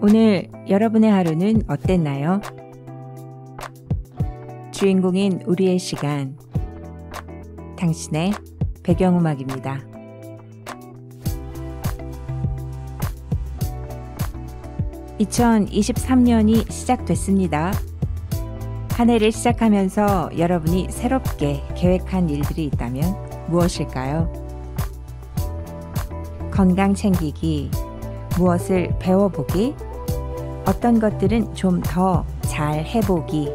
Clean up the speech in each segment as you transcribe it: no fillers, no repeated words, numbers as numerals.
오늘 여러분의 하루는 어땠나요? 주인공인 우리의 시간, 당신의 배경음악입니다. 2023년이 시작됐습니다. 한 해를 시작하면서 여러분이 새롭게 계획한 일들이 있다면 무엇일까요? 건강 챙기기, 무엇을 배워보기, 어떤 것들은 좀 더 잘 해보기,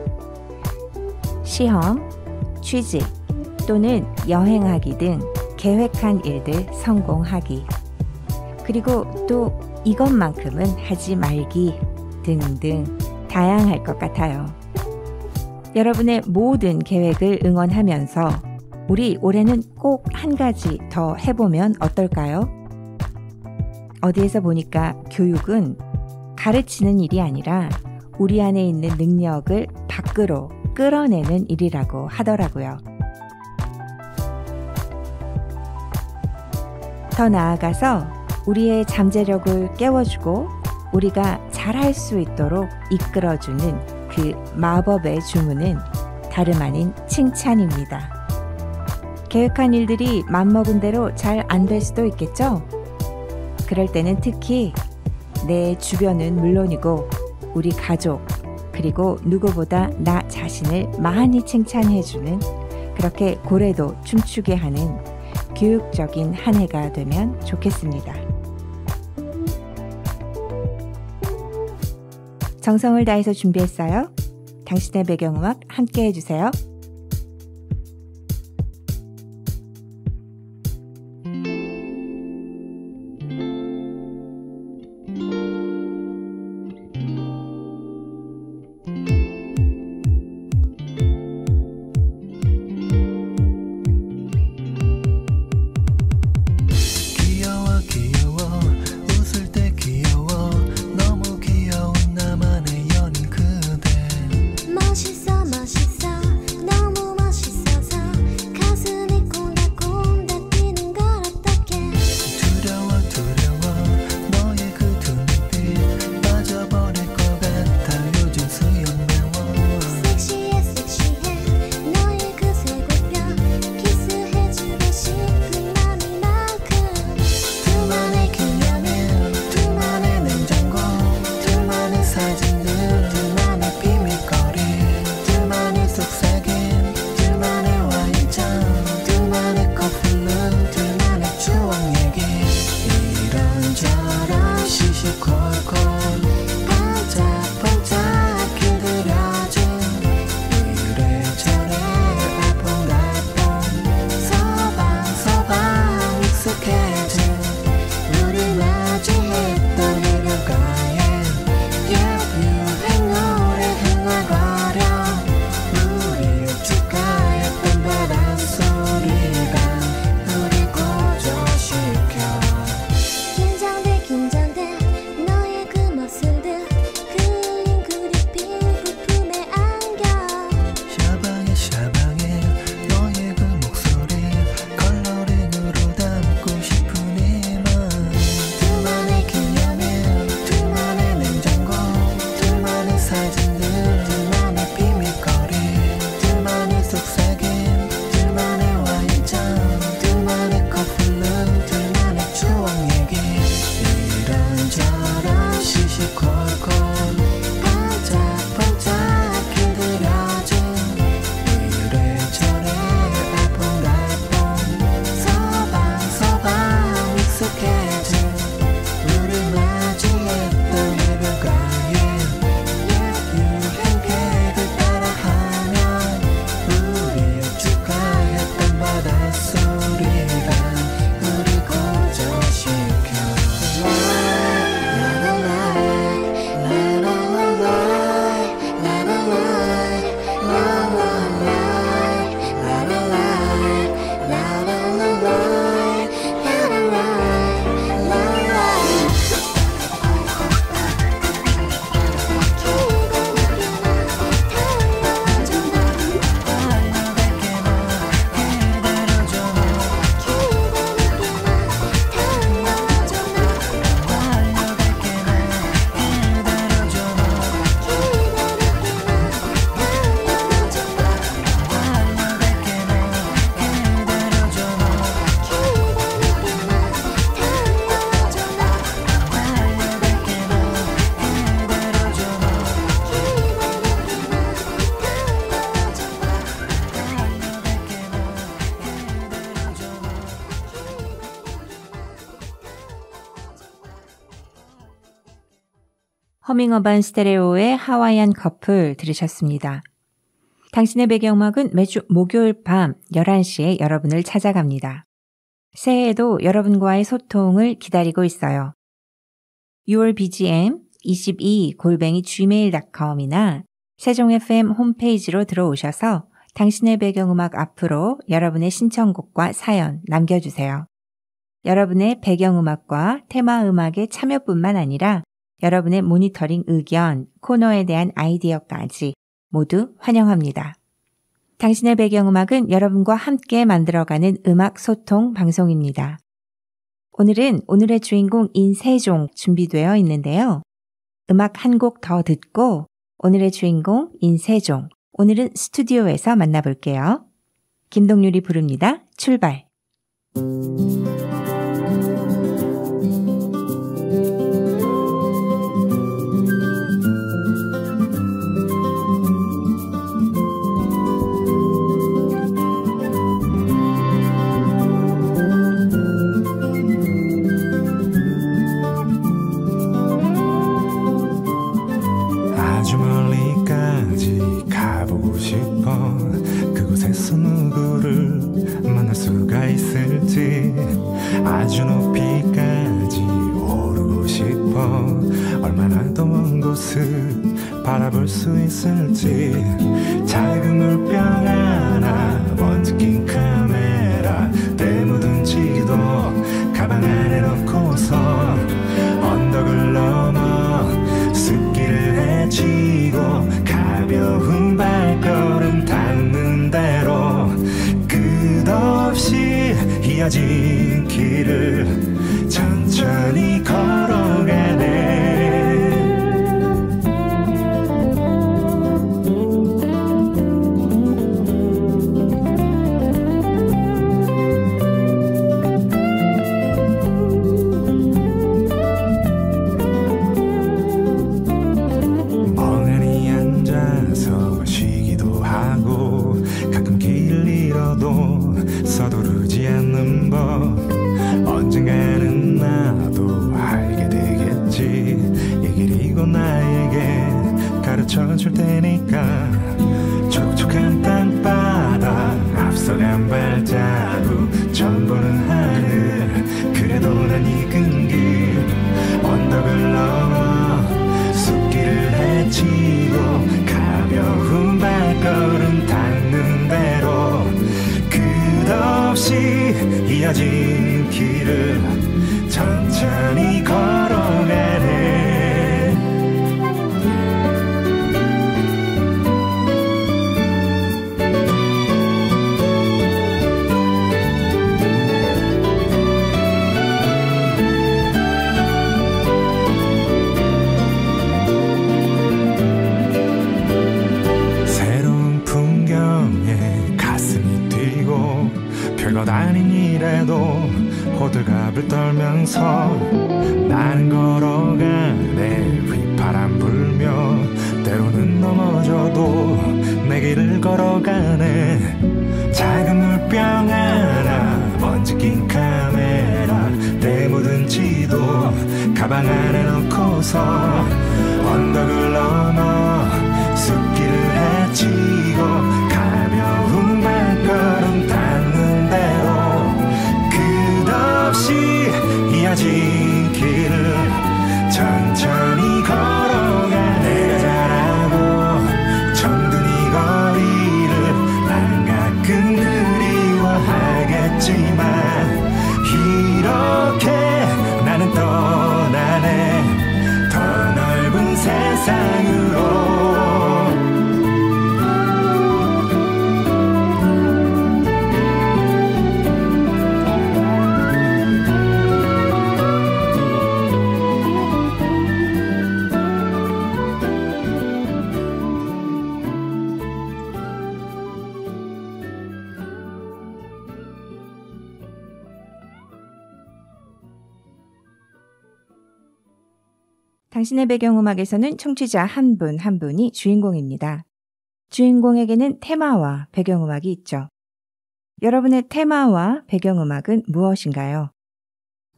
시험, 취직 또는 여행하기 등 계획한 일들 성공하기, 그리고 또 이것만큼은 하지 말기 등등 다양할 것 같아요. 여러분의 모든 계획을 응원하면서 우리 올해는 꼭 한 가지 더 해보면 어떨까요? 어디에서 보니까 교육은 가르치는 일이 아니라 우리 안에 있는 능력을 밖으로 끌어내는 일이라고 하더라고요. 더 나아가서 우리의 잠재력을 깨워주고 우리가 잘할 수 있도록 이끌어주는 그 마법의 주문은 다름 아닌 칭찬입니다. 계획한 일들이 맘먹은 대로 잘 안 될 수도 있겠죠? 그럴 때는 특히 내 주변은 물론이고 우리 가족, 그리고 누구보다 나 자신을 많이 칭찬해주는, 그렇게 고래도 춤추게 하는 교육적인 한 해가 되면 좋겠습니다. 정성을 다해서 준비했어요. 당신의 배경음악 함께 해주세요. 멋있어 허밍어반 스테레오의 하와이안 커플 들으셨습니다. 당신의 배경음악은 매주 목요일 밤 11시에 여러분을 찾아갑니다. 새해에도 여러분과의 소통을 기다리고 있어요. 6월 BGM 22@gmail.com이나 세종FM 홈페이지로 들어오셔서 당신의 배경음악 앞으로 여러분의 신청곡과 사연 남겨주세요. 여러분의 배경음악과 테마음악의 참여뿐만 아니라 여러분의 모니터링 의견, 코너에 대한 아이디어까지 모두 환영합니다. 당신의 배경음악은 여러분과 함께 만들어가는 음악 소통 방송입니다. 오늘은 오늘의 주인공 인세종 준비되어 있는데요. 음악 한 곡 더 듣고 오늘의 주인공 인세종, 오늘은 스튜디오에서 만나볼게요. 김동률이 부릅니다. 출발! 아주 멀리까지 가보고 싶어. 그곳에서 누구를 만날 수가 있을지. 아주 높이까지 오르고 싶어. 얼마나 더 먼 곳을 바라볼 수 있을지. 작은 물병 하나, 먼지 낀 카메라, 때 묻은 지도 가방 안에 넣고서 언덕을 넘어 숲길을 헤치고 가벼운 발걸음 닿는 대로 끝없이 이어진 길을 천천히 걸어가네. 서두르지 않는 법 언젠가는 나도 알게 되겠지. 이 길이고 나에게 가르쳐 줄 테니까. 촉촉한 땅바닥 앞서간 발자국 처음 보는 하늘. 그래도 난 익은 길 언덕을 넘어 숲길을 헤치고 가벼운 발걸음 닿는 대로 끝없이 이어진 길을 천천히 걸어가네. 새로운 풍경에 가슴이 뛰고 별것 아닌 일에도 호들갑을 떨면서 나는 걸어가네. 휘파람 불며 때로는 넘어져도 내 길을 걸어가네. 작은 물병 하나, 먼지 낀 카메라, 때 묻은 지도 가방 안에 넣고서 언덕을 넘어 숲길을 헤치고 가벼운 발걸음 닿는 대로 끝없이 이어진 길을 천천히 걸어가. 내가 잘하고 정든 이 거리를 나는 가끔 그리워하겠지만 이렇게 나는 떠나네. 더 넓은 세상으로. 당신의 배경음악에서는 청취자 한 분 한 분이 주인공입니다. 주인공에게는 테마와 배경음악이 있죠. 여러분의 테마와 배경음악은 무엇인가요?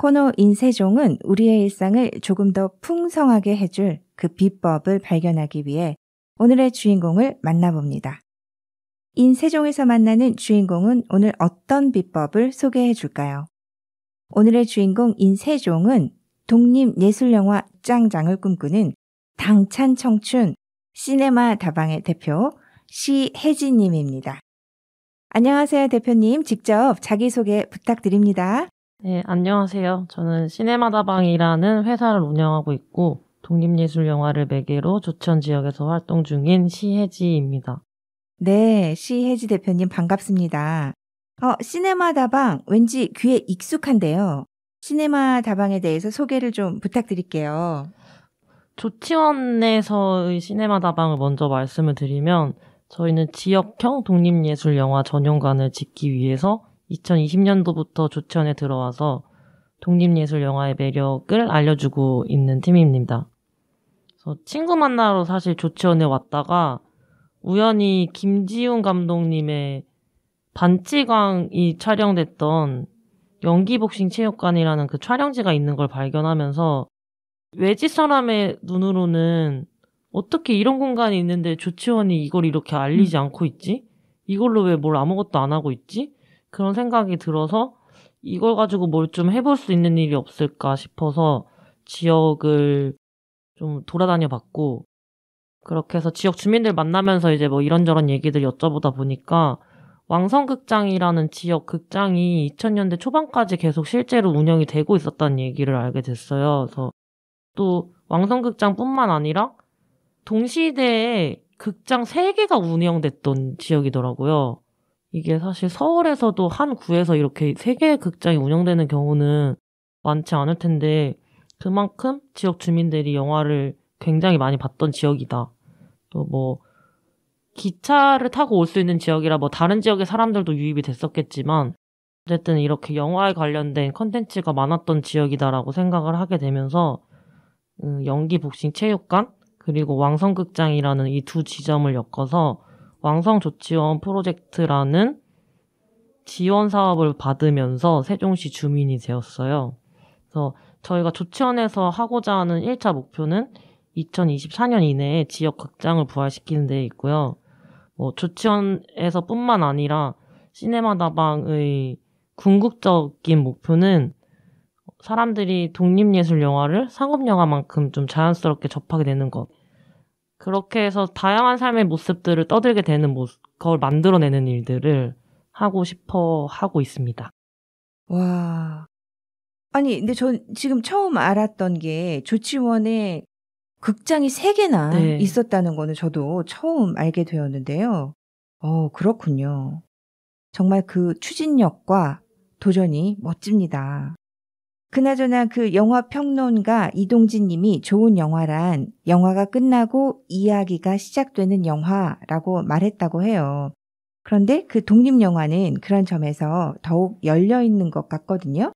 코너 인세종은 우리의 일상을 조금 더 풍성하게 해줄 그 비법을 발견하기 위해 오늘의 주인공을 만나봅니다. 인세종에서 만나는 주인공은 오늘 어떤 비법을 소개해 줄까요? 오늘의 주인공 인세종은 독립예술영화 짱장을 꿈꾸는 당찬 청춘 시네마 다방의 대표 시혜지님입니다. 안녕하세요, 대표님. 직접 자기소개 부탁드립니다. 네, 안녕하세요. 저는 시네마다방이라는 회사를 운영하고 있고 독립예술영화를 매개로 조천 지역에서 활동 중인 시혜지입니다. 네, 시혜지 대표님 반갑습니다. 시네마다방 왠지 귀에 익숙한데요. 시네마다방에 대해서 소개를 좀 부탁드릴게요. 조치원에서의 시네마다방을 먼저 말씀을 드리면 저희는 지역형 독립예술영화 전용관을 짓기 위해서 2020년도부터 조치원에 들어와서 독립예술영화의 매력을 알려주고 있는 팀입니다. 그래서 친구 만나러 사실 조치원에 왔다가 우연히 김지훈 감독님의 반지광이 촬영됐던 연기복싱 체육관이라는 그 촬영지가 있는 걸 발견하면서 외지 사람의 눈으로는 어떻게 이런 공간이 있는데 조치원이 이걸 이렇게 알리지 않고 있지? 이걸로 왜 뭘 아무것도 안 하고 있지? 그런 생각이 들어서 이걸 가지고 뭘 좀 해볼 수 있는 일이 없을까 싶어서 지역을 좀 돌아다녀 봤고, 그렇게 해서 지역 주민들 만나면서 이제 뭐 이런저런 얘기들 여쭤보다 보니까 왕성극장이라는 지역 극장이 2000년대 초반까지 계속 실제로 운영이 되고 있었다는 얘기를 알게 됐어요. 그래서 또 왕성극장뿐만 아니라 동시대에 극장 3개가 운영됐던 지역이더라고요. 이게 사실 서울에서도 한 구에서 이렇게 3개의 극장이 운영되는 경우는 많지 않을 텐데 그만큼 지역 주민들이 영화를 굉장히 많이 봤던 지역이다. 또 뭐 기차를 타고 올 수 있는 지역이라 뭐 다른 지역의 사람들도 유입이 됐었겠지만 어쨌든 이렇게 영화에 관련된 컨텐츠가 많았던 지역이다라고 생각을 하게 되면서 연기복싱 체육관 그리고 왕성극장이라는 이 두 지점을 엮어서 왕성조치원 프로젝트라는 지원 사업을 받으면서 세종시 주민이 되었어요. 그래서 저희가 조치원에서 하고자 하는 1차 목표는 2024년 이내에 지역 극장을 부활시키는 데 있고요. 조치원에서 뿐만 아니라 시네마다방의 궁극적인 목표는 사람들이 독립예술 영화를 상업 영화만큼 좀 자연스럽게 접하게 되는 것. 그렇게 해서 다양한 삶의 모습들을 떠들게 되는 그걸 만들어내는 일들을 하고 싶어 하고 있습니다. 와. 아니, 근데 전 지금 처음 알았던 게 조치원에 극장이 3개나 네. 있었다는 거는 저도 처음 알게 되었는데요. 그렇군요. 정말 그 추진력과 도전이 멋집니다. 그나저나 그 영화 평론가 이동진 님이 좋은 영화란 영화가 끝나고 이야기가 시작되는 영화라고 말했다고 해요. 그런데 그 독립영화는 그런 점에서 더욱 열려있는 것 같거든요.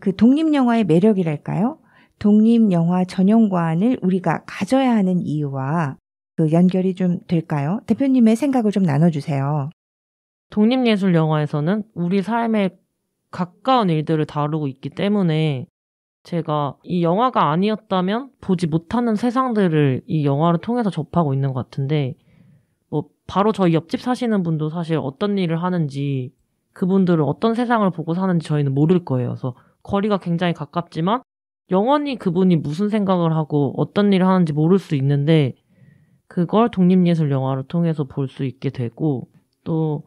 그 독립영화의 매력이랄까요? 독립영화 전용관을 우리가 가져야 하는 이유와 그 연결이 좀 될까요? 대표님의 생각을 좀 나눠주세요. 독립예술 영화에서는 우리 삶에 가까운 일들을 다루고 있기 때문에 제가 이 영화가 아니었다면 보지 못하는 세상들을 이 영화를 통해서 접하고 있는 것 같은데 뭐 바로 저희 옆집 사시는 분도 사실 어떤 일을 하는지 그분들은 어떤 세상을 보고 사는지 저희는 모를 거예요. 그래서 거리가 굉장히 가깝지만 영원히 그분이 무슨 생각을 하고 어떤 일을 하는지 모를 수 있는데 그걸 독립예술 영화를 통해서 볼 수 있게 되고 또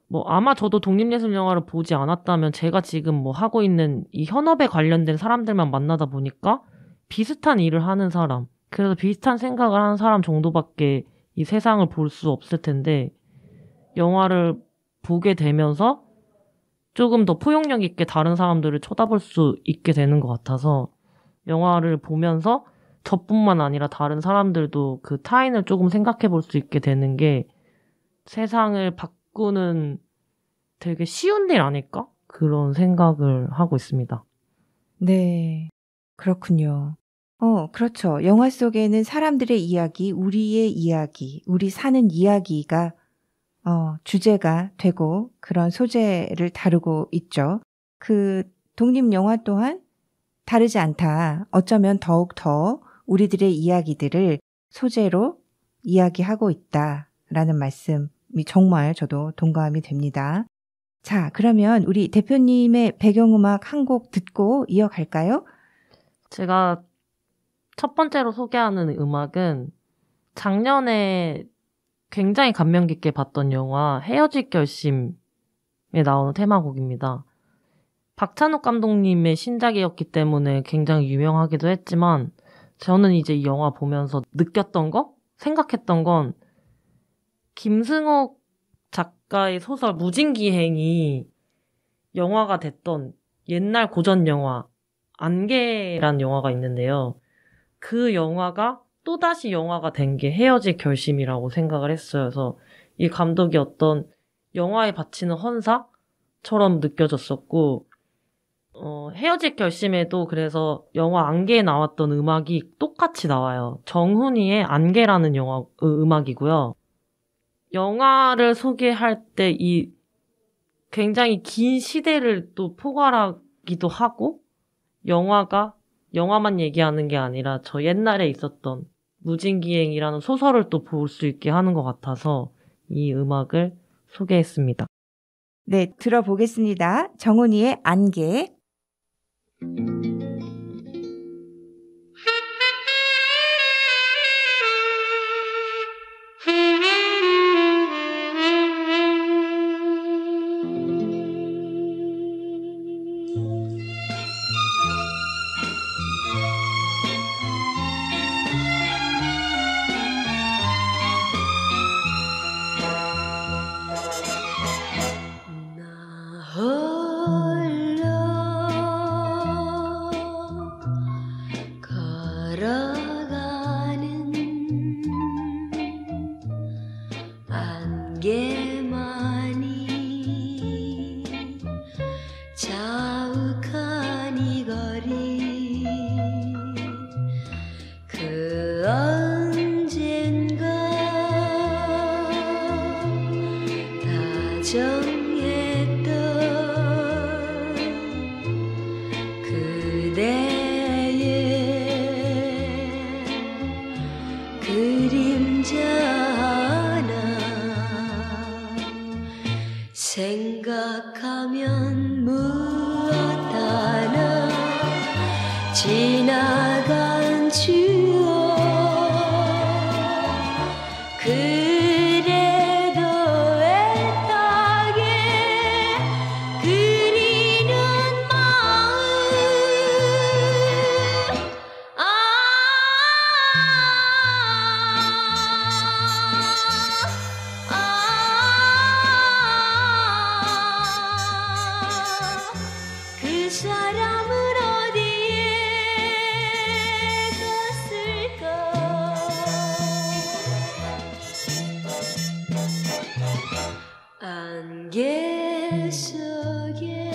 뭐 아마 저도 독립예술 영화를 보지 않았다면 제가 지금 뭐 하고 있는 이 현업에 관련된 사람들만 만나다 보니까 비슷한 일을 하는 사람, 그래서 비슷한 생각을 하는 사람 정도밖에 이 세상을 볼 수 없을 텐데 영화를 보게 되면서 조금 더 포용력 있게 다른 사람들을 쳐다볼 수 있게 되는 것 같아서 영화를 보면서 저뿐만 아니라 다른 사람들도 그 타인을 조금 생각해 볼 수 있게 되는 게 세상을 바꾸는 되게 쉬운 일 아닐까? 그런 생각을 하고 있습니다. 네, 그렇군요. 그렇죠. 영화 속에는 사람들의 이야기, 우리의 이야기, 우리 사는 이야기가 주제가 되고 그런 소재를 다루고 있죠. 그 독립영화 또한 다르지 않다. 어쩌면 더욱더 우리들의 이야기들을 소재로 이야기하고 있다라는 말씀이 정말 저도 동감이 됩니다. 자, 그러면 우리 대표님의 배경음악 한 곡 듣고 이어갈까요? 제가 첫 번째로 소개하는 음악은 작년에 굉장히 감명 깊게 봤던 영화 헤어질 결심에 나오는 테마곡입니다. 박찬욱 감독님의 신작이었기 때문에 굉장히 유명하기도 했지만 저는 이제 이 영화 보면서 느꼈던 거? 생각했던 건 김승옥 작가의 소설 무진기행이 영화가 됐던 옛날 고전 영화 안개라는 영화가 있는데요. 그 영화가 또다시 영화가 된 게 헤어질 결심이라고 생각을 했어요. 그래서 이 감독이 어떤 영화에 바치는 헌사처럼 느껴졌었고 헤어질 결심에도 그래서 영화 안개에 나왔던 음악이 똑같이 나와요. 정훈이의 안개라는 영화 음악이고요. 영화를 소개할 때 이 굉장히 긴 시대를 또 포괄하기도 하고 영화만 얘기하는 게 아니라 저 옛날에 있었던 무진기행이라는 소설을 또 볼 수 있게 하는 것 같아서 이 음악을 소개했습니다. 네, 들어보겠습니다. 정훈이의 안개. 생각하면 무엇 하나 지나간 추억 그래도 애타게 그리는 마음 그 사람은 어디에 갔을까 안개 속에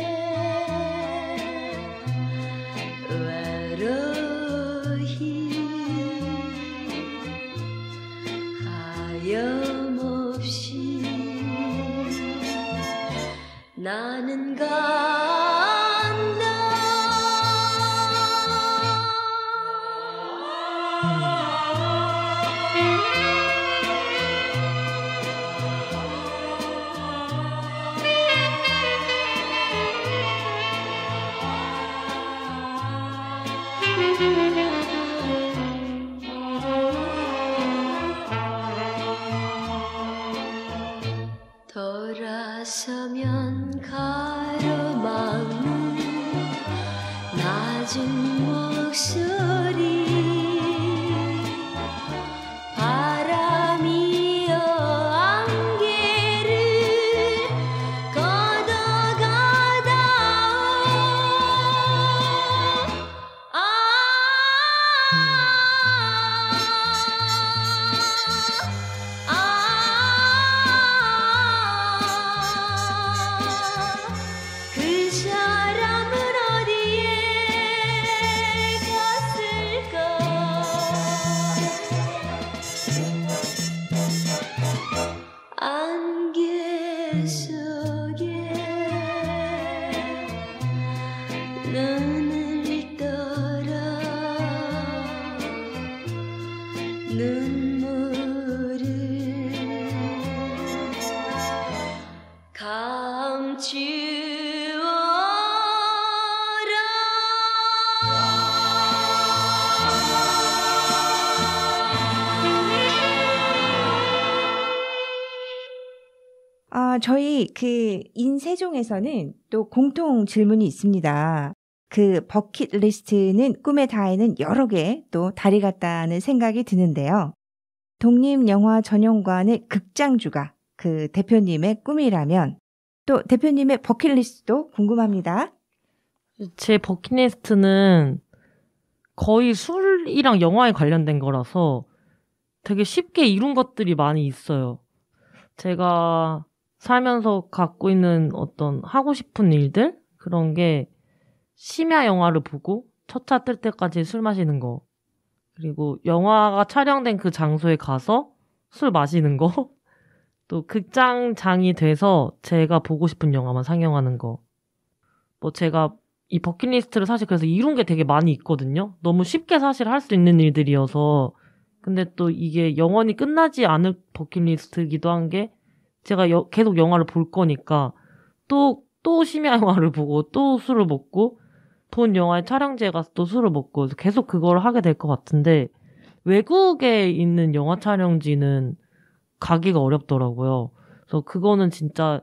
외로이 하염없이 나는 돌아서면 가로막는 낮은 목소리 바람이여 안개를 그 사람은 어디에 저희 그 인세종에서는 또 공통 질문이 있습니다. 그 버킷리스트는 꿈에 닿는 여러 개 또 다리 같다는 생각이 드는데요. 독립영화 전용관의 극장주가 그 대표님의 꿈이라면 또 대표님의 버킷리스트도 궁금합니다. 제 버킷리스트는 거의 술이랑 영화에 관련된 거라서 되게 쉽게 이룬 것들이 많이 있어요. 제가 살면서 갖고 있는 어떤 하고 싶은 일들? 그런 게 심야 영화를 보고 첫 차 뜰 때까지 술 마시는 거. 그리고 영화가 촬영된 그 장소에 가서 술 마시는 거. 또 극장장이 돼서 제가 보고 싶은 영화만 상영하는 거. 뭐 제가 이 버킷리스트를 사실 그래서 이룬 게 되게 많이 있거든요. 너무 쉽게 사실 할 수 있는 일들이어서. 근데 또 이게 영원히 끝나지 않을 버킷리스트이기도 한 게 제가 계속 영화를 볼 거니까 또 심야 영화를 보고 또 술을 먹고 본 영화의 촬영지에 가서 또 술을 먹고 계속 그걸 하게 될 것 같은데 외국에 있는 영화 촬영지는 가기가 어렵더라고요. 그래서 그거는 진짜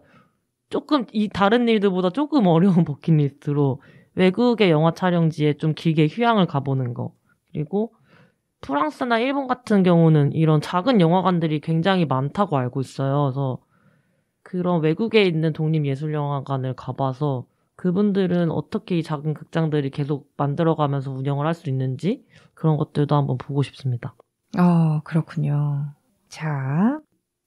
조금 이 다른 일들보다 조금 어려운 버킷리스트로 외국의 영화 촬영지에 좀 길게 휴양을 가보는 거. 그리고 프랑스나 일본 같은 경우는 이런 작은 영화관들이 굉장히 많다고 알고 있어요. 그래서 그런 외국에 있는 독립예술영화관을 가봐서 그분들은 어떻게 이 작은 극장들이 계속 만들어가면서 운영을 할 수 있는지 그런 것들도 한번 보고 싶습니다. 그렇군요. 자,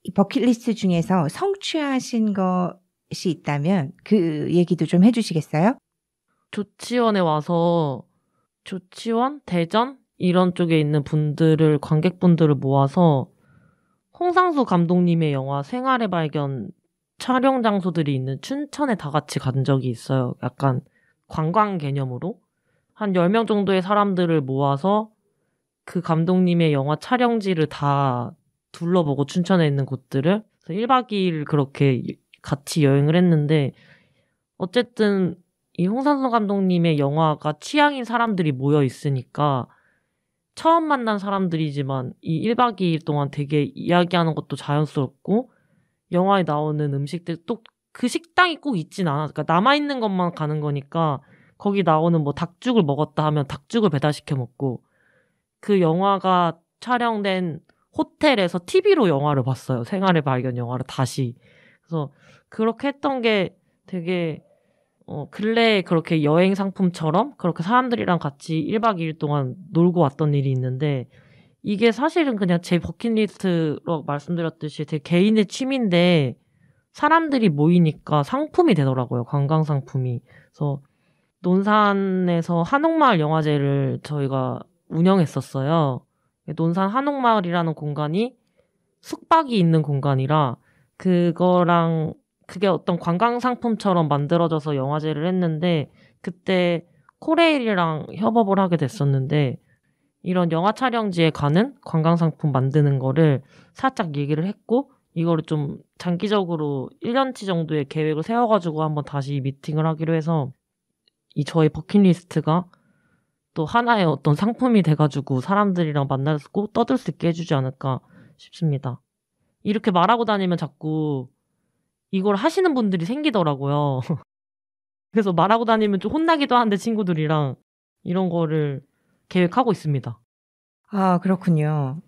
이 버킷리스트 중에서 성취하신 것이 있다면 그 얘기도 좀 해주시겠어요? 조치원에 와서 조치원, 대전 이런 쪽에 있는 분들을 관객분들을 모아서 홍상수 감독님의 영화 생활의 발견 촬영 장소들이 있는 춘천에 다 같이 간 적이 있어요. 약간 관광 개념으로 한 10명 정도의 사람들을 모아서 그 감독님의 영화 촬영지를 다 둘러보고 춘천에 있는 곳들을 1박 2일 그렇게 같이 여행을 했는데 어쨌든 이 홍상수 감독님의 영화가 취향인 사람들이 모여 있으니까 처음 만난 사람들이지만 이 1박 2일 동안 되게 이야기하는 것도 자연스럽고 영화에 나오는 음식들 또 그 식당이 꼭 있진 않아. 그러니까 남아있는 것만 가는 거니까 거기 나오는 뭐 닭죽을 먹었다 하면 닭죽을 배달시켜 먹고 그 영화가 촬영된 호텔에서 TV로 영화를 봤어요. 생활의 발견 영화를 다시. 그래서 그렇게 했던 게 되게 근래에 그렇게 여행 상품처럼 그렇게 사람들이랑 같이 1박 2일 동안 놀고 왔던 일이 있는데 이게 사실은 그냥 제 버킷리스트로 말씀드렸듯이 되게 개인의 취미인데 사람들이 모이니까 상품이 되더라고요. 관광 상품이. 그래서 논산에서 한옥마을 영화제를 저희가 운영했었어요. 논산 한옥마을이라는 공간이 숙박이 있는 공간이라 그거랑 그게 어떤 관광 상품처럼 만들어져서 영화제를 했는데 그때 코레일이랑 협업을 하게 됐었는데 이런 영화 촬영지에 가는 관광 상품 만드는 거를 살짝 얘기를 했고 이거를 좀 장기적으로 1년치 정도의 계획을 세워가지고 한번 다시 미팅을 하기로 해서 이 저의 버킷리스트가 또 하나의 어떤 상품이 돼가지고 사람들이랑 만나고 떠들 수 있게 해주지 않을까 싶습니다. 이렇게 말하고 다니면 자꾸 이걸 하시는 분들이 생기더라고요. 그래서 말하고 다니면 좀 혼나기도 하는데 친구들이랑 이런 거를 계획하고 있습니다. 그렇군요.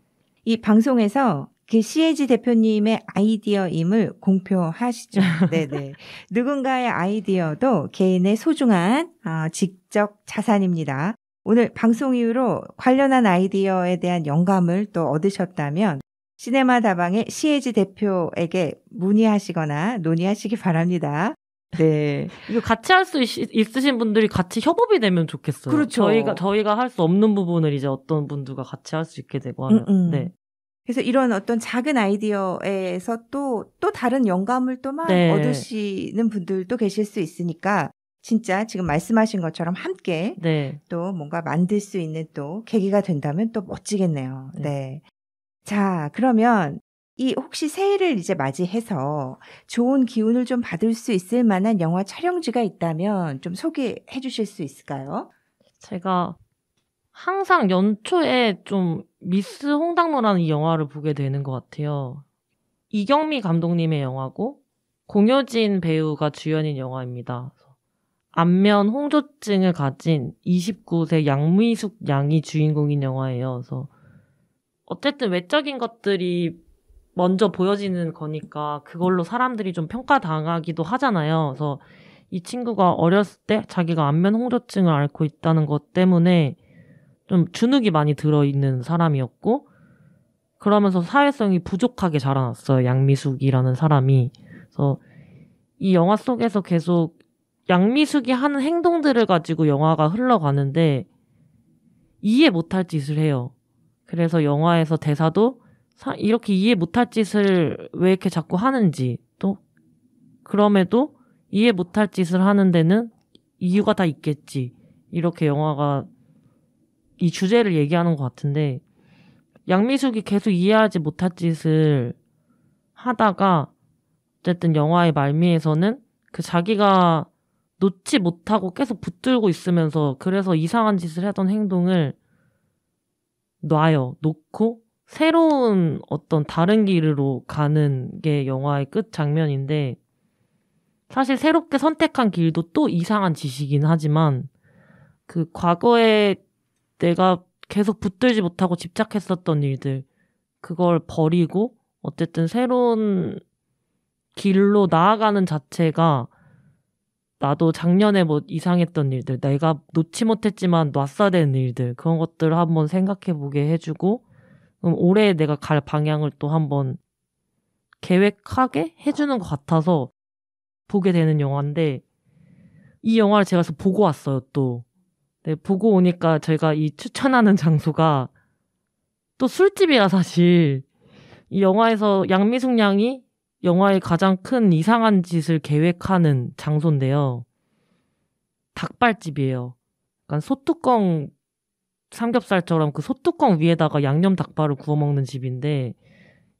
이 방송에서 그 CAG 대표님의 아이디어임을 공표하시죠. 네네. 누군가의 아이디어도 개인의 소중한 지적 자산입니다. 오늘 방송 이후로 관련한 아이디어에 대한 영감을 또 얻으셨다면 시네마 다방의 CAG 대표에게 문의하시거나 논의하시기 바랍니다. 네. 이거 같이 할 수 있으신 분들이 같이 협업이 되면 좋겠어요. 그렇죠. 저희가 할 수 없는 부분을 이제 어떤 분들과 같이 할 수 있게 되고 하면. 네. 그래서 이런 어떤 작은 아이디어에서 또 다른 영감을 또 막 네. 얻으시는 분들도 계실 수 있으니까 진짜 지금 말씀하신 것처럼 함께 네. 또 뭔가 만들 수 있는 또 계기가 된다면 또 멋지겠네요. 네. 네. 자, 그러면 이 혹시 새해를 이제 맞이해서 좋은 기운을 좀 받을 수 있을 만한 영화 촬영지가 있다면 좀 소개해 주실 수 있을까요? 제가 항상 연초에 좀 미스 홍당무라는 이 영화를 보게 되는 것 같아요. 이경미 감독님의 영화고 공효진 배우가 주연인 영화입니다. 안면 홍조증을 가진 29세 양미숙 양이 주인공인 영화예요. 그래서 어쨌든 외적인 것들이 먼저 보여지는 거니까 그걸로 사람들이 좀 평가당하기도 하잖아요. 그래서 이 친구가 어렸을 때 자기가 안면 홍조증을 앓고 있다는 것 때문에 좀 주눅이 많이 들어있는 사람이었고, 그러면서 사회성이 부족하게 자라났어요. 양미숙이라는 사람이. 그래서 이 영화 속에서 계속 양미숙이 하는 행동들을 가지고 영화가 흘러가는데 이해 못할 짓을 해요. 그래서 영화에서 대사도 이렇게 이해 못할 짓을 왜 이렇게 자꾸 하는지, 또 그럼에도 이해 못할 짓을 하는 데는 이유가 다 있겠지. 이렇게 영화가 이 주제를 얘기하는 것 같은데, 양미숙이 계속 이해하지 못할 짓을 하다가 어쨌든 영화의 말미에서는 그 자기가 놓지 못하고 계속 붙들고 있으면서 그래서 이상한 짓을 하던 행동을 놔요. 놓고 새로운 어떤 다른 길으로 가는 게 영화의 끝 장면인데, 사실 새롭게 선택한 길도 또 이상한 짓이긴 하지만 그 과거에 내가 계속 붙들지 못하고 집착했었던 일들, 그걸 버리고 어쨌든 새로운 길로 나아가는 자체가, 나도 작년에 뭐 이상했던 일들, 내가 놓지 못했지만 놨어야 되는 일들, 그런 것들을 한번 생각해보게 해주고, 그럼 올해 내가 갈 방향을 또 한번 계획하게 해주는 것 같아서 보게 되는 영화인데, 이 영화를 제가 그래서 보고 왔어요, 또. 네, 보고 오니까 제가 이 추천하는 장소가 또 술집이라, 사실 이 영화에서 양미숙 양이 영화의 가장 큰 이상한 짓을 계획하는 장소인데요. 닭발집이에요. 약간 소뚜껑 삼겹살처럼 그 소뚜껑 위에다가 양념 닭발을 구워 먹는 집인데,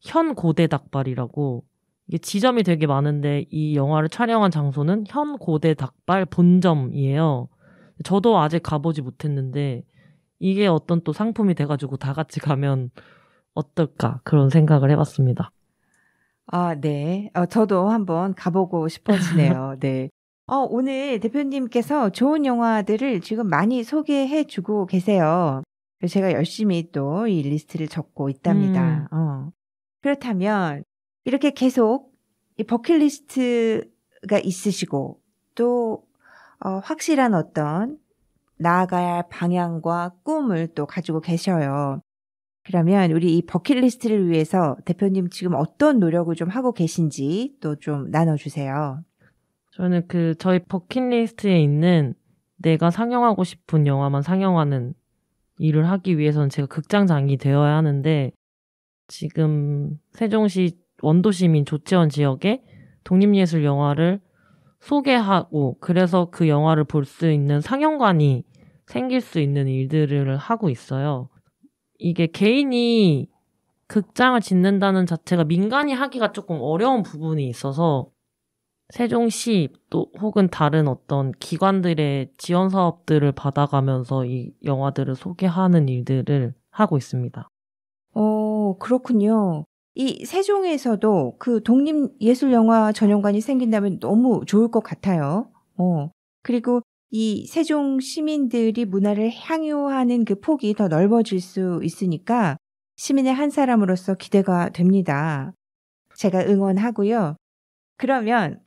현고대 닭발이라고, 이게 지점이 되게 많은데 이 영화를 촬영한 장소는 현고대 닭발 본점이에요. 저도 아직 가보지 못했는데 이게 어떤 또 상품이 돼가지고 다 같이 가면 어떨까, 그런 생각을 해봤습니다. 아, 네. 저도 한번 가보고 싶어지네요. 네. 오늘 대표님께서 좋은 영화들을 지금 많이 소개해 주고 계세요. 그래서 제가 열심히 또 이 리스트를 적고 있답니다. 그렇다면 이렇게 계속 이 버킷리스트가 있으시고 또 확실한 어떤 나아가야 할 방향과 꿈을 또 가지고 계셔요. 그러면 우리 이 버킷리스트를 위해서 대표님 지금 어떤 노력을 좀 하고 계신지 또 좀 나눠주세요. 저는 저희 버킷리스트에 있는 내가 상영하고 싶은 영화만 상영하는 일을 하기 위해서는 제가 극장장이 되어야 하는데, 지금 세종시 원도시민 조치원 지역에 독립예술 영화를 소개하고, 그래서 그 영화를 볼 수 있는 상영관이 생길 수 있는 일들을 하고 있어요. 이게 개인이 극장을 짓는다는 자체가 민간이 하기가 조금 어려운 부분이 있어서 세종시 또 혹은 다른 어떤 기관들의 지원 사업들을 받아가면서 이 영화들을 소개하는 일들을 하고 있습니다. 그렇군요. 이 세종에서도 그 독립예술영화 전용관이 생긴다면 너무 좋을 것 같아요. 그리고 이 세종 시민들이 문화를 향유하는 그 폭이 더 넓어질 수 있으니까 시민의 한 사람으로서 기대가 됩니다. 제가 응원하고요. 그러면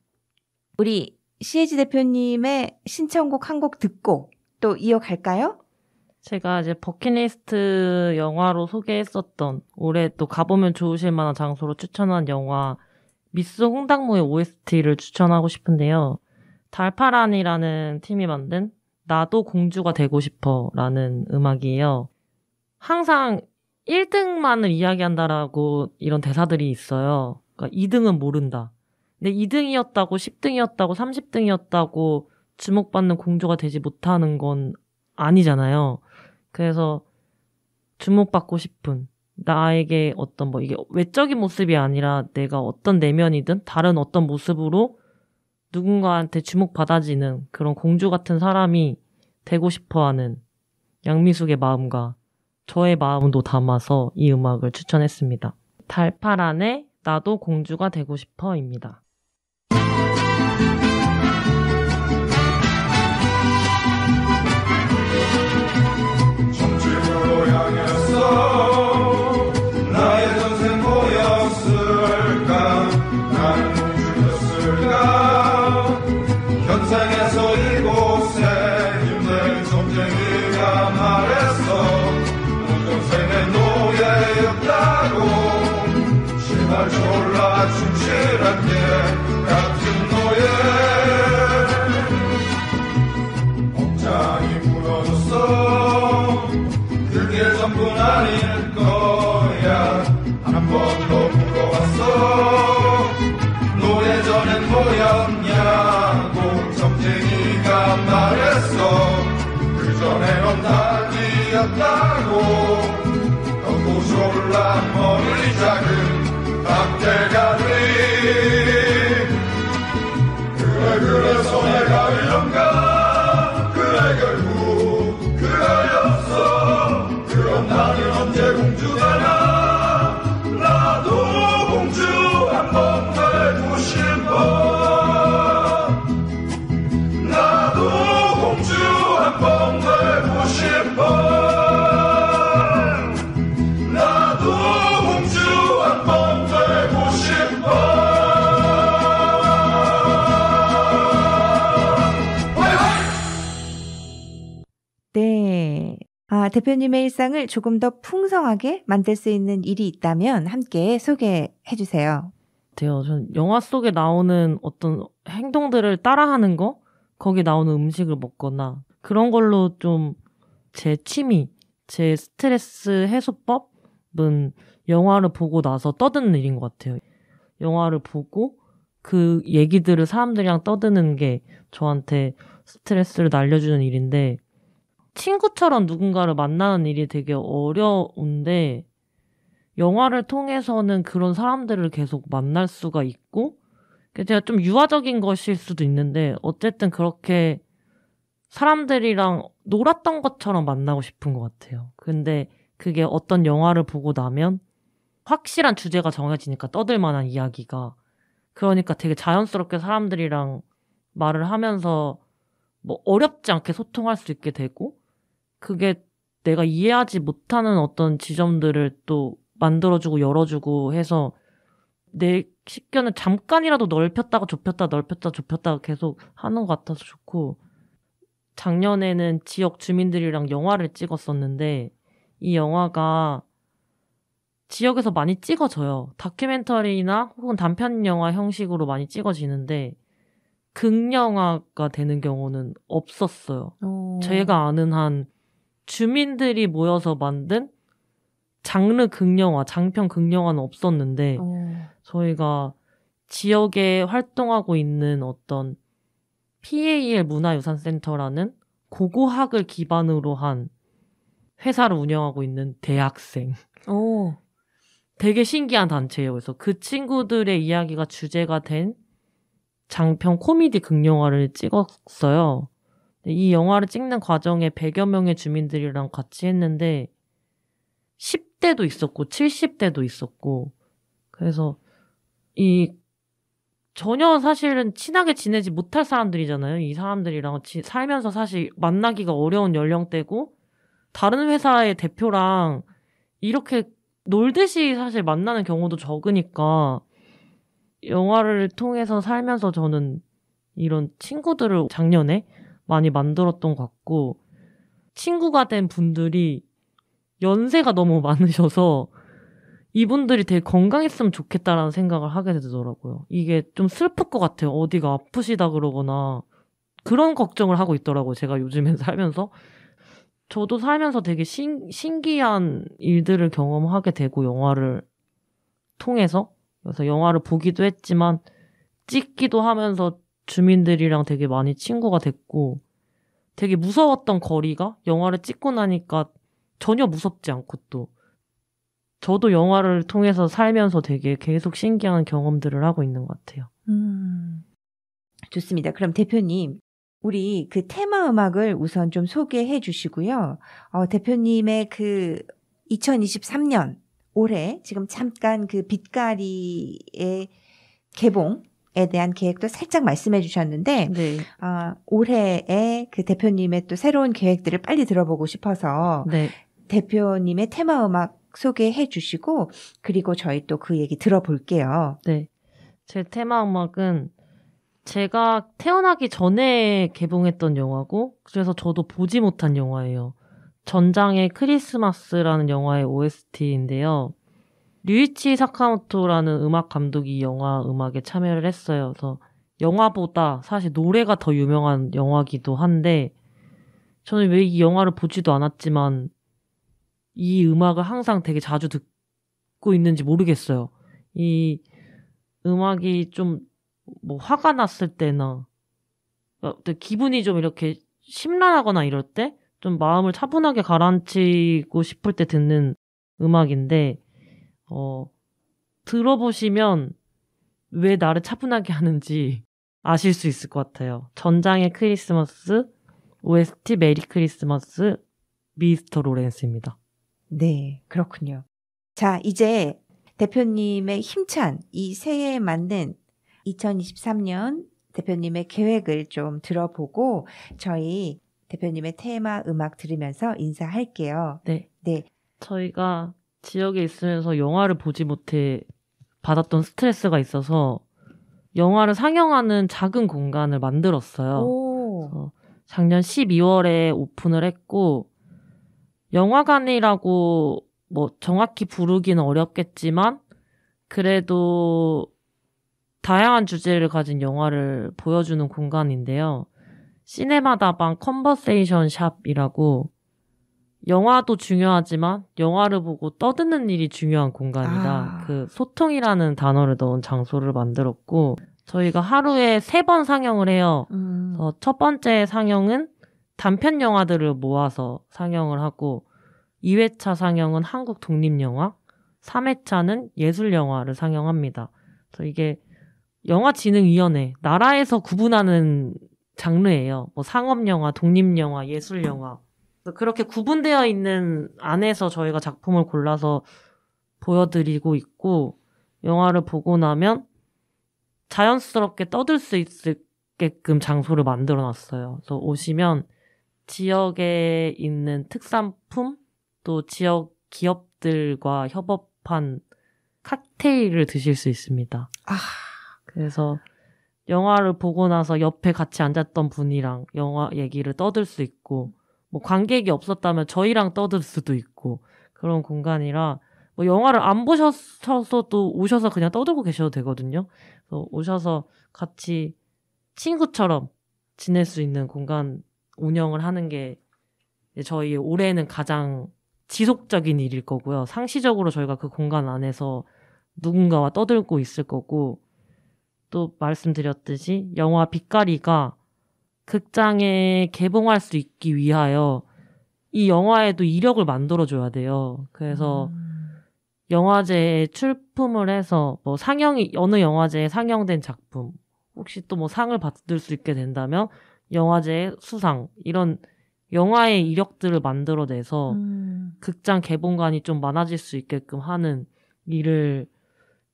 우리 시혜지 대표님의 신청곡 한 곡 듣고 또 이어갈까요? 제가 이제 버킷리스트 영화로 소개했었던, 올해 또 가보면 좋으실 만한 장소로 추천한 영화 미스 홍당무의 OST를 추천하고 싶은데요. 달파란이라는 팀이 만든 나도 공주가 되고 싶어 라는 음악이에요. 항상 1등만을 이야기한다라고 이런 대사들이 있어요. 그러니까 2등은 모른다. 근데 2등이었다고 10등이었다고 30등이었다고 주목받는 공주가 되지 못하는 건 아니잖아요. 그래서 주목받고 싶은 나에게 어떤 이게 외적인 모습이 아니라 내가 어떤 내면이든 다른 어떤 모습으로 누군가한테 주목받아지는 그런 공주 같은 사람이 되고 싶어하는 양미숙의 마음과 저의 마음도 담아서 이 음악을 추천했습니다. 달파란의 나도 공주가 되고 싶어입니다. 날 졸라 충실한 게 같은 너의 억장이 무너졌어. 그게 전부는 아닐 거야. 한 번 더 물어봤어. 너 예전엔 뭐였냐고 점쟁이가 말했어. 그 전에 넌 닭이었다고. 너도 졸라 머리 작은 닭대가리. 그래서 내가 이런가. 그래 결국 그거였어. 그럼 나는 언제 공주되나. 나도 공주 한번 되고 싶어. 나도 공주 한번 되고 싶어. 나도 공주 한번 되고 싶어. 네. 대표님의 일상을 조금 더 풍성하게 만들 수 있는 일이 있다면 함께 소개해 주세요. 같아요. 전 영화 속에 나오는 어떤 행동들을 따라하는 거, 거기 나오는 음식을 먹거나 그런 걸로 좀 제 취미, 제 스트레스 해소법은 영화를 보고 나서 떠드는 일인 것 같아요. 영화를 보고 그 얘기들을 사람들이랑 떠드는 게 저한테 스트레스를 날려주는 일인데, 친구처럼 누군가를 만나는 일이 되게 어려운데 영화를 통해서는 그런 사람들을 계속 만날 수가 있고, 제가 좀 유아적인 것일 수도 있는데 어쨌든 그렇게 사람들이랑 놀았던 것처럼 만나고 싶은 것 같아요. 근데 그게 어떤 영화를 보고 나면 확실한 주제가 정해지니까 떠들 만한 이야기가, 그러니까 되게 자연스럽게 사람들이랑 말을 하면서 뭐 어렵지 않게 소통할 수 있게 되고, 그게 내가 이해하지 못하는 어떤 지점들을 또 만들어주고 열어주고 해서 내 식견을 잠깐이라도 넓혔다가 좁혔다 넓혔다 좁혔다가 계속 하는 것 같아서 좋고, 작년에는 지역 주민들이랑 영화를 찍었었는데 이 영화가 지역에서 많이 찍어져요. 다큐멘터리나 혹은 단편 영화 형식으로 많이 찍어지는데 극영화가 되는 경우는 없었어요. 제가 아는 한 주민들이 모여서 만든 장르 극영화, 장편 극영화는 없었는데 저희가 지역에 활동하고 있는 어떤 PAL 문화유산센터라는 고고학을 기반으로 한 회사를 운영하고 있는 대학생. 되게 신기한 단체예요. 그래서 그 친구들의 이야기가 주제가 된 장편 코미디 극영화를 찍었어요. 이 영화를 찍는 과정에 100여 명의 주민들이랑 같이 했는데 10대도 있었고 70대도 있었고, 그래서 이 전혀 사실은 친하게 지내지 못할 사람들이잖아요. 이 사람들이랑 살면서 사실 만나기가 어려운 연령대고, 다른 회사의 대표랑 이렇게 놀듯이 사실 만나는 경우도 적으니까 영화를 통해서 살면서 저는 이런 친구들을 작년에 많이 만들었던 것 같고, 친구가 된 분들이 연세가 너무 많으셔서 이분들이 되게 건강했으면 좋겠다라는 생각을 하게 되더라고요. 이게 좀 슬플 것 같아요. 어디가 아프시다 그러거나 그런 걱정을 하고 있더라고요. 제가 요즘엔 살면서. 저도 살면서 되게 신기한 일들을 경험하게 되고, 영화를 통해서. 그래서 영화를 보기도 했지만 찍기도 하면서 주민들이랑 되게 많이 친구가 됐고, 되게 무서웠던 거리가 영화를 찍고 나니까 전혀 무섭지 않고, 또 저도 영화를 통해서 살면서 되게 계속 신기한 경험들을 하고 있는 것 같아요. 좋습니다. 그럼 대표님, 우리 그 테마 음악을 우선 좀 소개해 주시고요. 대표님의 그 2023년 올해 지금 잠깐 그 빛깔이의 개봉에 대한 계획도 살짝 말씀해 주셨는데, 네. 올해의 그 대표님의 또 새로운 계획들을 빨리 들어보고 싶어서 네. 대표님의 테마 음악 소개해 주시고, 그리고 저희 또 그 얘기 들어볼게요. 네. 제 테마 음악은 제가 태어나기 전에 개봉했던 영화고, 그래서 저도 보지 못한 영화예요. 전장의 크리스마스라는 영화의 OST인데요. 류이치 사카모토라는 음악 감독이 영화 음악에 참여를 했어요. 그래서 영화보다 사실 노래가 더 유명한 영화기도 한데 저는 왜 이 영화를 보지도 않았지만 이 음악을 항상 되게 자주 듣고 있는지 모르겠어요. 이 음악이 좀 뭐 화가 났을 때나 기분이 좀 이렇게 심란하거나 이럴 때 좀 마음을 차분하게 가라앉히고 싶을 때 듣는 음악인데 들어보시면 왜 나를 차분하게 하는지 아실 수 있을 것 같아요. 전장의 크리스마스, OST 메리 크리스마스, 미스터 로렌스입니다. 네, 그렇군요. 자, 이제 대표님의 힘찬 이 새해에 맞는 2023년 대표님의 계획을 좀 들어보고 저희 대표님의 테마 음악 들으면서 인사할게요. 네. 네. 저희가 지역에 있으면서 영화를 보지 못해 받았던 스트레스가 있어서 영화를 상영하는 작은 공간을 만들었어요. 오. 작년 12월에 오픈을 했고 영화관이라고 뭐 정확히 부르기는 어렵겠지만 그래도 다양한 주제를 가진 영화를 보여주는 공간인데요. 시네마다방 컨버세이션 샵이라고 영화도 중요하지만 영화를 보고 떠드는 일이 중요한 공간이다. 그 소통이라는 단어를 넣은 장소를 만들었고 저희가 하루에 3번 상영을 해요. 첫 번째 상영은 단편 영화들을 모아서 상영을 하고 2회차 상영은 한국 독립영화, 3회차는 예술영화를 상영합니다. 그래서 이게 영화진흥위원회, 나라에서 구분하는 장르예요. 뭐 상업영화, 독립영화, 예술영화. 그렇게 구분되어 있는 안에서 저희가 작품을 골라서 보여드리고 있고 영화를 보고 나면 자연스럽게 떠들 수 있게끔 장소를 만들어놨어요. 그래서 오시면 지역에 있는 특산품 또 지역 기업들과 협업한 칵테일을 드실 수 있습니다. 그래서 영화를 보고 나서 옆에 같이 앉았던 분이랑 영화 얘기를 떠들 수 있고 뭐 관객이 없었다면 저희랑 떠들 수도 있고 그런 공간이라 뭐 영화를 안 보셔서도 오셔서 그냥 떠들고 계셔도 되거든요. 그래서 오셔서 같이 친구처럼 지낼 수 있는 공간 운영을 하는 게 저희 올해는 가장 지속적인 일일 거고요. 상시적으로 저희가 그 공간 안에서 누군가와 떠들고 있을 거고 또 말씀드렸듯이 영화 빛깔이가 극장에 개봉할 수 있기 위하여 이 영화에도 이력을 만들어줘야 돼요. 그래서 영화제에 출품을 해서 뭐 상영이 어느 영화제에 상영된 작품 혹시 또 뭐 상을 받을 수 있게 된다면 영화제의 수상 이런 영화의 이력들을 만들어내서 극장 개봉관이 좀 많아질 수 있게끔 하는 일을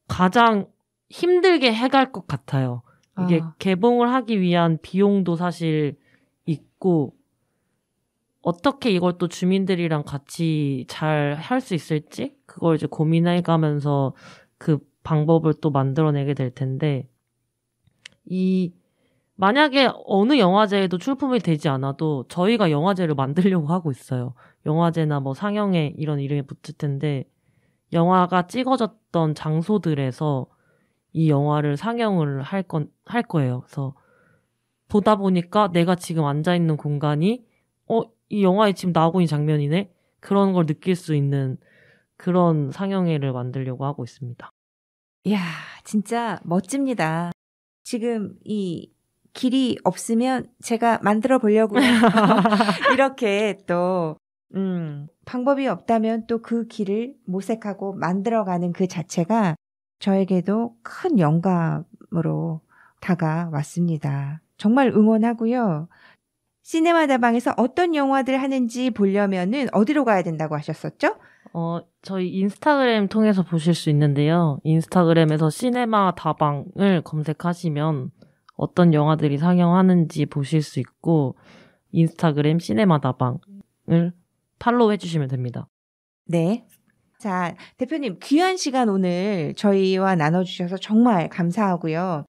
가장 힘들게 해갈 것 같아요. 이게 개봉을 하기 위한 비용도 사실 있고 어떻게 이걸 또 주민들이랑 같이 잘 할 수 있을지 그걸 이제 고민해가면서 그 방법을 또 만들어내게 될 텐데 만약에 어느 영화제에도 출품이 되지 않아도 저희가 영화제를 만들려고 하고 있어요. 영화제나 뭐 상영회 이런 이름이 붙을 텐데 영화가 찍어졌던 장소들에서 이 영화를 상영을 할 거예요. 그래서 보다 보니까 내가 지금 앉아있는 공간이 이 영화에 지금 나오고 있는 장면이네? 그런 걸 느낄 수 있는 그런 상영회를 만들려고 하고 있습니다. 이야, 진짜 멋집니다. 지금 이 길이 없으면 제가 만들어 보려고요. 이렇게 또 방법이 없다면 또 그 길을 모색하고 만들어가는 그 자체가 저에게도 큰 영감으로 다가왔습니다. 정말 응원하고요. 시네마다방에서 어떤 영화들 하는지 보려면은 어디로 가야 된다고 하셨었죠? 저희 인스타그램 통해서 보실 수 있는데요. 인스타그램에서 시네마다방을 검색하시면 어떤 영화들이 상영하는지 보실 수 있고 인스타그램 시네마다방을 팔로우 해주시면 됩니다. 네. 자, 대표님 귀한 시간 오늘 저희와 나눠주셔서 정말 감사하고요.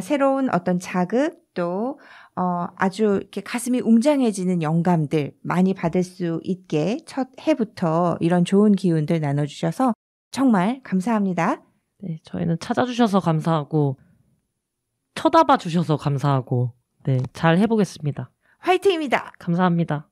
새로운 어떤 자극 또 아주 이렇게 가슴이 웅장해지는 영감들 많이 받을 수 있게 첫 해부터 이런 좋은 기운들 나눠주셔서 정말 감사합니다. 네, 저희는 찾아주셔서 감사하고 쳐다봐 주셔서 감사하고 네, 잘 해보겠습니다. 화이팅입니다. 감사합니다.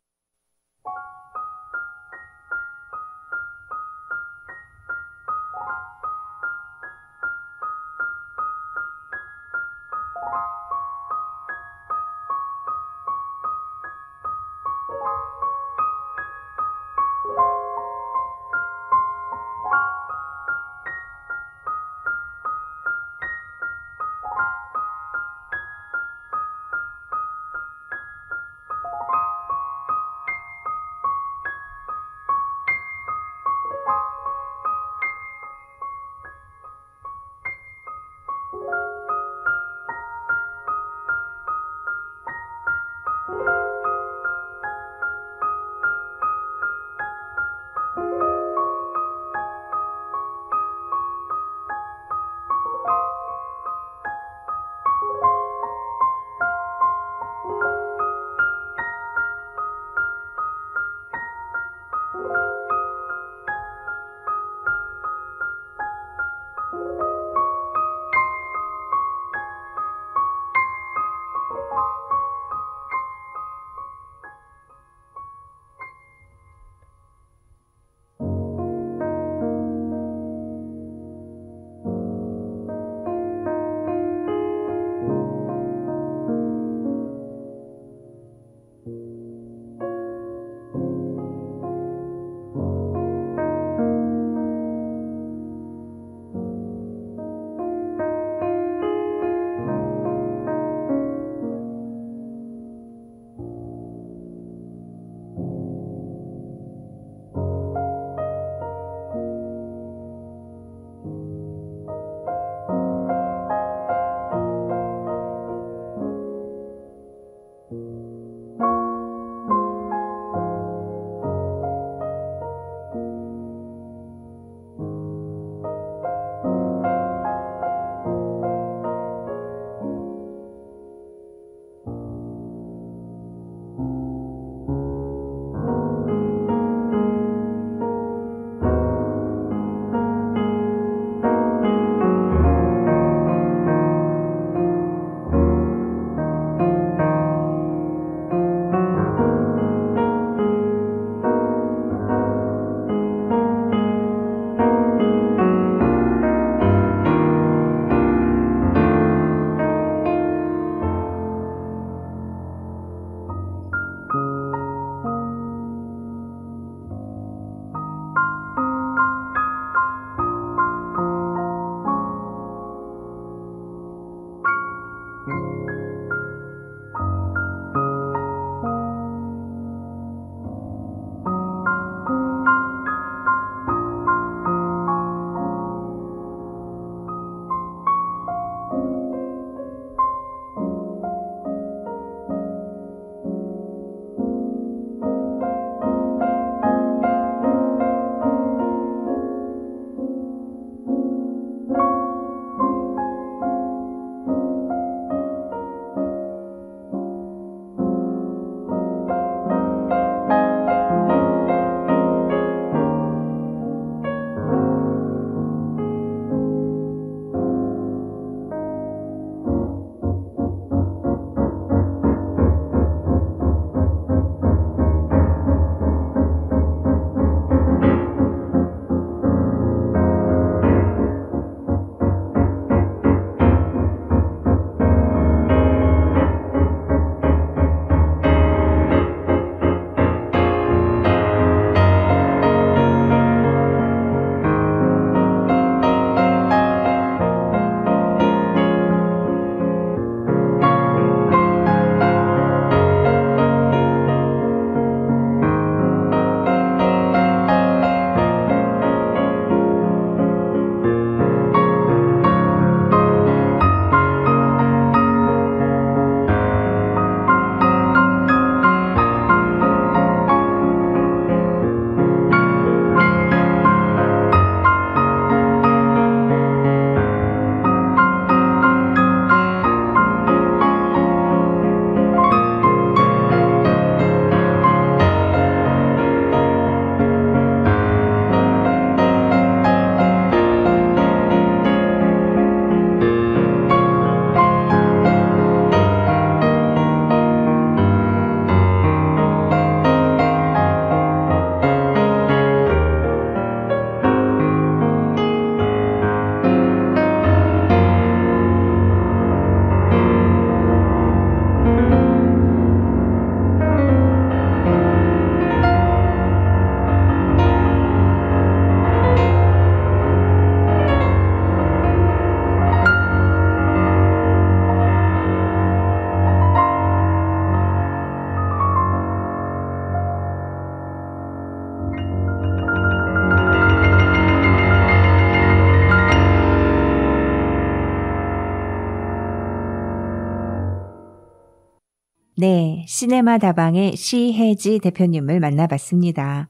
네, 시네마 다방의 시혜지 대표님을 만나봤습니다.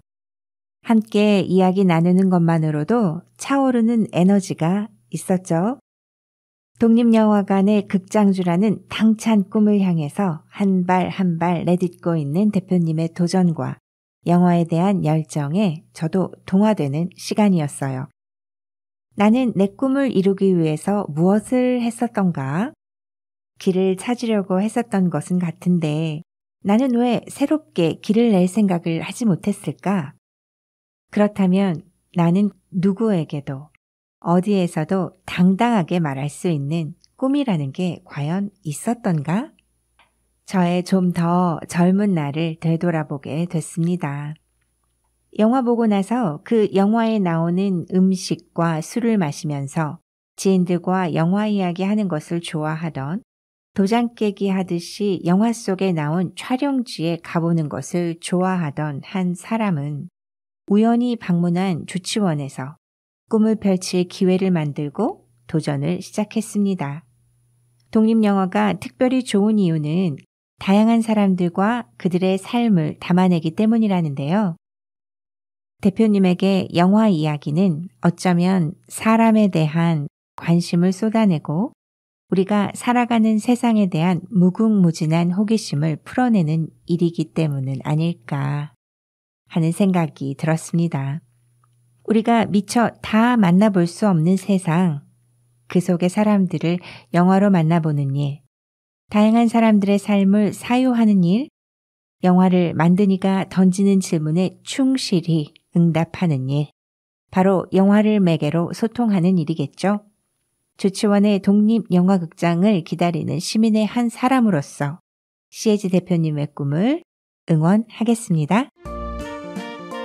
함께 이야기 나누는 것만으로도 차오르는 에너지가 있었죠. 독립영화관의 극장주라는 당찬 꿈을 향해서 한 발 한 발 내딛고 있는 대표님의 도전과 영화에 대한 열정에 저도 동화되는 시간이었어요. 나는 내 꿈을 이루기 위해서 무엇을 했었던가? 길을 찾으려고 했었던 것은 같은데 나는 왜 새롭게 길을 낼 생각을 하지 못했을까? 그렇다면 나는 누구에게도 어디에서도 당당하게 말할 수 있는 꿈이라는 게 과연 있었던가? 저의 좀 더 젊은 나를 되돌아보게 됐습니다. 영화 보고 나서 그 영화에 나오는 음식과 술을 마시면서 지인들과 영화 이야기 하는 것을 좋아하던 도장 깨기 하듯이 영화 속에 나온 촬영지에 가보는 것을 좋아하던 한 사람은 우연히 방문한 조치원에서 꿈을 펼칠 기회를 만들고 도전을 시작했습니다. 독립영화가 특별히 좋은 이유는 다양한 사람들과 그들의 삶을 담아내기 때문이라는데요. 대표님에게 영화 이야기는 어쩌면 사람에 대한 관심을 쏟아내고 우리가 살아가는 세상에 대한 무궁무진한 호기심을 풀어내는 일이기 때문은 아닐까 하는 생각이 들었습니다. 우리가 미처 다 만나볼 수 없는 세상, 그 속의 사람들을 영화로 만나보는 일, 다양한 사람들의 삶을 사유하는 일, 영화를 만든 이가 던지는 질문에 충실히 응답하는 일, 바로 영화를 매개로 소통하는 일이겠죠. 조치원의 독립영화극장을 기다리는 시민의 한 사람으로서 시혜지 대표님의 꿈을 응원하겠습니다.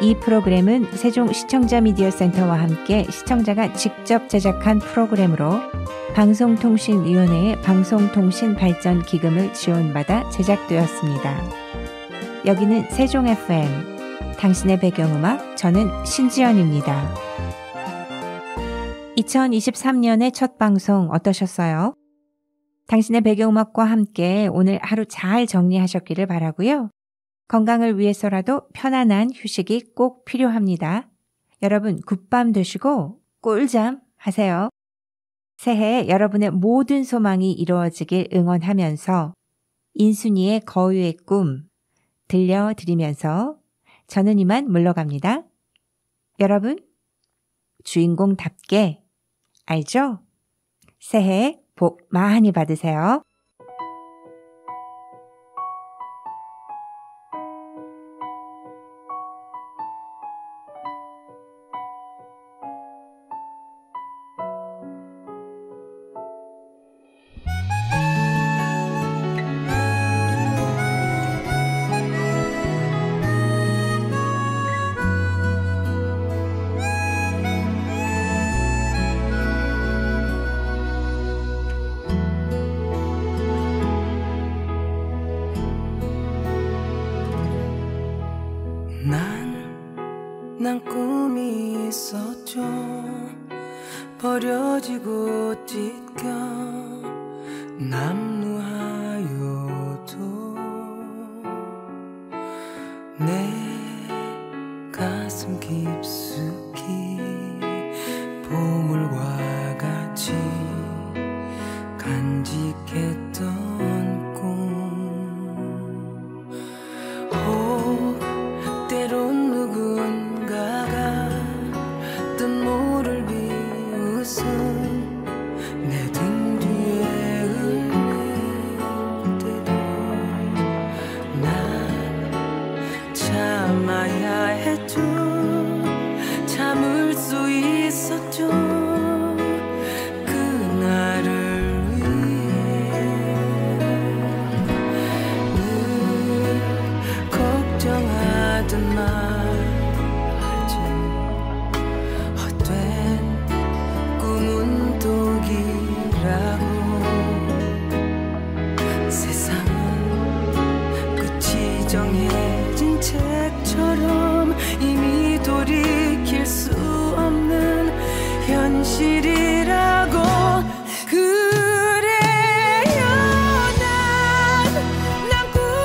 이 프로그램은 세종 시청자 미디어 센터와 함께 시청자가 직접 제작한 프로그램으로 방송통신위원회의 방송통신발전기금을 지원받아 제작되었습니다. 여기는 세종 FM, 당신의 배경음악, 저는 신지연입니다. 2023년의 첫 방송 어떠셨어요? 당신의 배경음악과 함께 오늘 하루 잘 정리하셨기를 바라고요. 건강을 위해서라도 편안한 휴식이 꼭 필요합니다. 여러분 굿밤 되시고 꿀잠 하세요. 새해에 여러분의 모든 소망이 이루어지길 응원하면서 인순이의 거유의 꿈 들려드리면서 저는 이만 물러갑니다. 여러분 주인공답게 알죠? 새해 복 많이 받으세요. 난 꿈이 있었죠. 버려지고 찢겨 남루하여도 내 가슴 깊숙이 보물과 같이 간직했던 꿈. 혹 때론 누군가가 뜻 모를 비웃음 내 등 뒤에 흘릴 때도 난 참아야 했죠. 참을 수 있었죠. 그날을 위해 늘 걱정하던 말하지. 헛된 꿈은 독이라고. 세상은 끝이 정해진 책처럼 이미 돌이킬 수 없는 현실이라고. 그래요 난 꿈을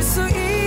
수 있는